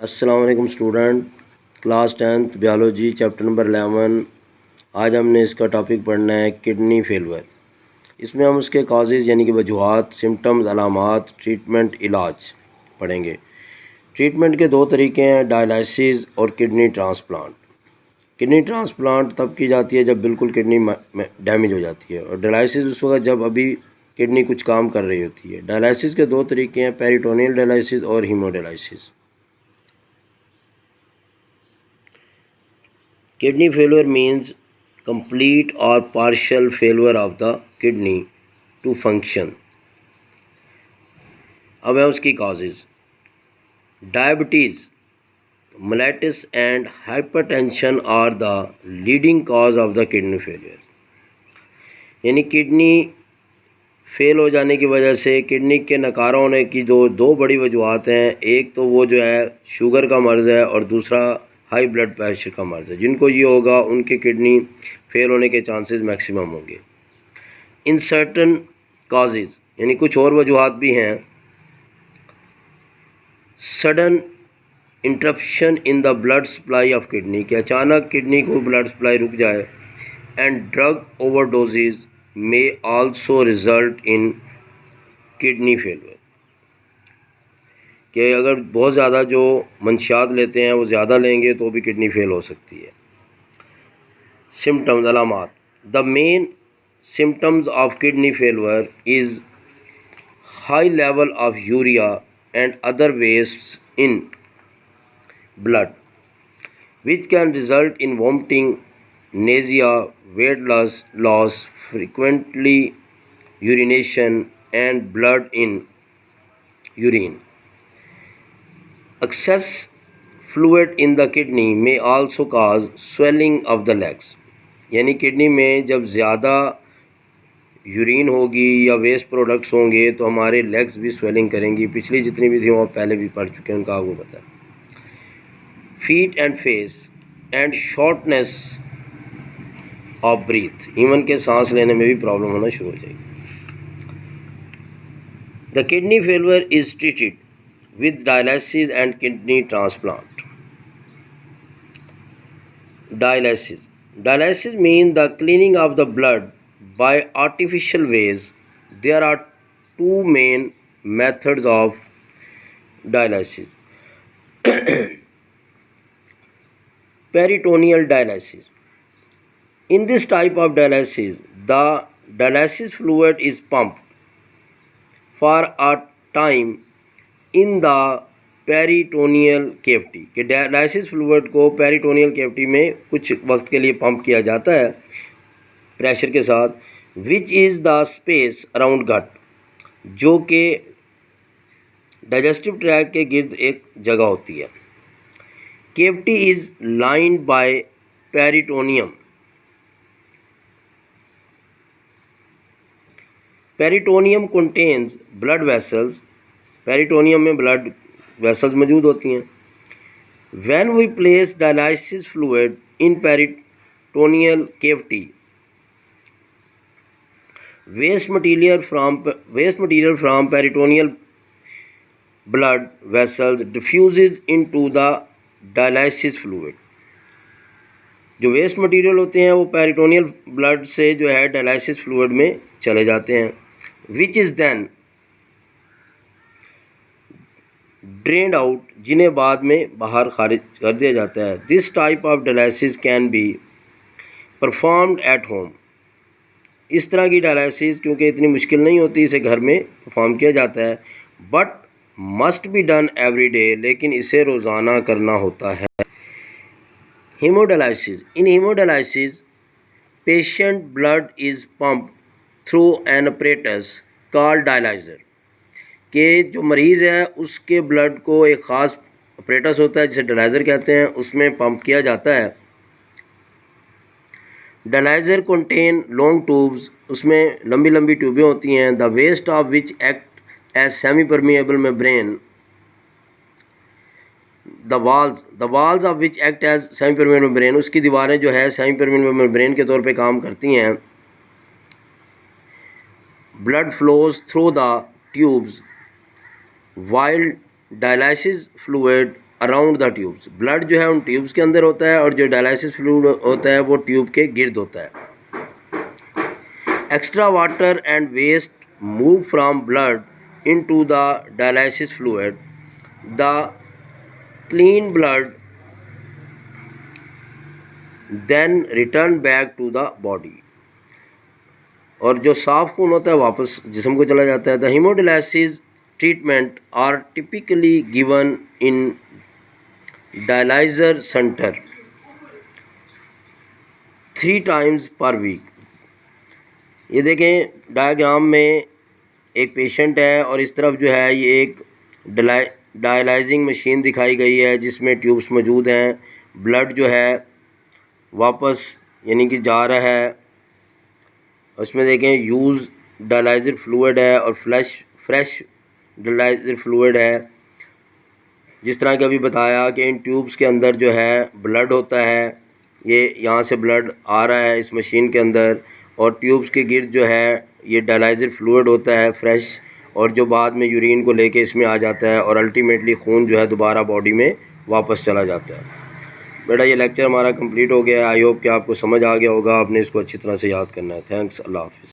अस्सलाम वालेकुम student, class 10th biology chapter number 11। आज हमने इसका टॉपिक पढ़ना है किडनी फेलवर। इसमें हम उसके काजेज़ यानी कि वजूहात, सिम्टम्स, अलामात, ट्रीटमेंट, इलाज पढ़ेंगे। ट्रीटमेंट के दो तरीके हैं, डायलिसिस और किडनी ट्रांसप्लांट। किडनी ट्रांसप्लांट तब की जाती है जब बिल्कुल किडनी डैमेज हो जाती है, और डायलिसिस उस वक्त जब अभी किडनी कुछ काम कर रही होती है। डायलिसिस के दो तरीके हैं, पेरिटोनियल डायलिसिस और haemodialysis. Kidney failure means complete or partial failure of the kidney to function. अब है उसकी causes. Diabetes, mellitus and hypertension are the leading cause of the kidney failure. यानी किडनी फेल हो जाने की वजह से किडनी के नकारा होने की दो बड़ी वजूहत हैं। एक तो वो जो है शुगर का मर्ज़ है, और दूसरा हाई ब्लड प्रेशर का मर्ज़ है। जिनको ये होगा उनके किडनी फेल होने के चांसेस मैक्सिमम होंगे। इन सर्टन काजेज़ यानी कुछ और वजूहत भी हैं। Sudden interruption in the blood supply of kidney, कि अचानक किडनी को ब्लड सप्लाई रुक जाए। And drug overdoses may also result in kidney failure, कि अगर बहुत ज़्यादा जो मंशियात लेते हैं वो ज़्यादा लेंगे तो भी किडनी फेल हो सकती है। सिम्टम्स, अलामात। The main symptoms of kidney failure is high level of urea and other wastes in blood, which can result in vomiting, nausea, weight loss, frequently urination and blood in urine. Excess fluid in the kidney may also cause swelling of the legs. यानी kidney में जब ज़्यादा urine होगी या waste products होंगे तो हमारे legs भी स्वेलिंग करेंगी। पिछली जितनी भी थी वो पहले भी पढ़ चुके हैं, उनका आपको पता है। Feet and face and shortness of breath, human के सांस लेने में भी प्रॉब्लम होना शुरू हो जाएगी। The kidney failure is treated with dialysis and kidney transplant. Dialysis mean the cleaning of the blood by artificial ways. There are two main methods of dialysis. Peritoneal dialysis. In this type of dialysis, the dialysis fluid is pumped for a time in the peritoneal cavity, कि dialysis fluid को peritoneal cavity में कुछ वक्त के लिए pump किया जाता है प्रेशर के साथ, which is the space around gut, जो कि डाइजेस्टिव ट्रैक्ट के गिर्द एक जगह होती है। Cavity is lined by peritoneum. Peritoneum contains blood vessels. Peritoneum में blood vessels मौजूद होती हैं। When we place dialysis fluid in peritoneal cavity, waste material from peritoneal blood vessels diffuses into the dialysis fluid. जो waste material होते हैं वो peritoneal blood से जो है डायलिसिस फ्लूइड में चले जाते हैं, which is then drained out, जिन्हें बाद में बाहर खारिज कर दिया जाता है। This type of dialysis can be performed at home. इस तरह की डायलिसिस क्योंकि इतनी मुश्किल नहीं होती, इसे घर में परफॉर्म किया जाता है। But must be done every day, लेकिन इसे रोज़ाना करना होता है। Haemodialysis. In haemodialysis patient blood is pump through an apparatus called dialyser, के जो मरीज़ है उसके ब्लड को एक ख़ास अपरेटस होता है जिसे डायलाइज़र कहते हैं, उसमें पंप किया जाता है। डायलाइज़र कंटेन लॉन्ग ट्यूब्स, उसमें लंबी लंबी ट्यूबें होती हैं। The waste of which act as semi-permeable membrane, the walls of which act as semi-permeable membrane, उसकी दीवारें जो है semi-permeable membrane के तौर पे काम करती हैं। blood flows through the tubes while dialysis fluid around the tubes. Blood जो है उन ट्यूब्स के अंदर होता है और जो डायलिसिस फ्लूइड होता है वो ट्यूब के गिर्द होता है। Extra water and waste move from blood into the dialysis fluid. The clean blood then return back to the body. और जो साफ खून होता है वापस जिस्म को चला जाता है। The hemodialysis treatment are typically given in dialyzer centre 3 times per week. ये देखें डायग्राम में एक पेशेंट है और इस तरफ जो है ये एक डायलाइजिंग मशीन दिखाई गई है जिसमें ट्यूब्स मौजूद हैं। ब्लड जो है वापस यानी कि जा रहा है। उसमें देखें यूज़ डायलाइजर फ्लूइड है और फ्रेश डायलाइजर फ्लूइड है। जिस तरह कि अभी बताया कि इन ट्यूब्स के अंदर जो है ब्लड होता है, ये यहाँ से ब्लड आ रहा है इस मशीन के अंदर और ट्यूब्स के गिर्द जो है ये डायलाइजर फ्लूइड होता है फ्रेश, और जो बाद में यूरिन को लेके इसमें आ जाता है और अल्टीमेटली खून जो है दोबारा बॉडी में वापस चला जाता है। बेटा ये लेक्चर हमारा कंप्लीट हो गया है। आई होप कि आपको समझ आ गया होगा। आपने इसको अच्छी तरह से याद करना है। थैंक्स। अल्लाह हाफ़िज़।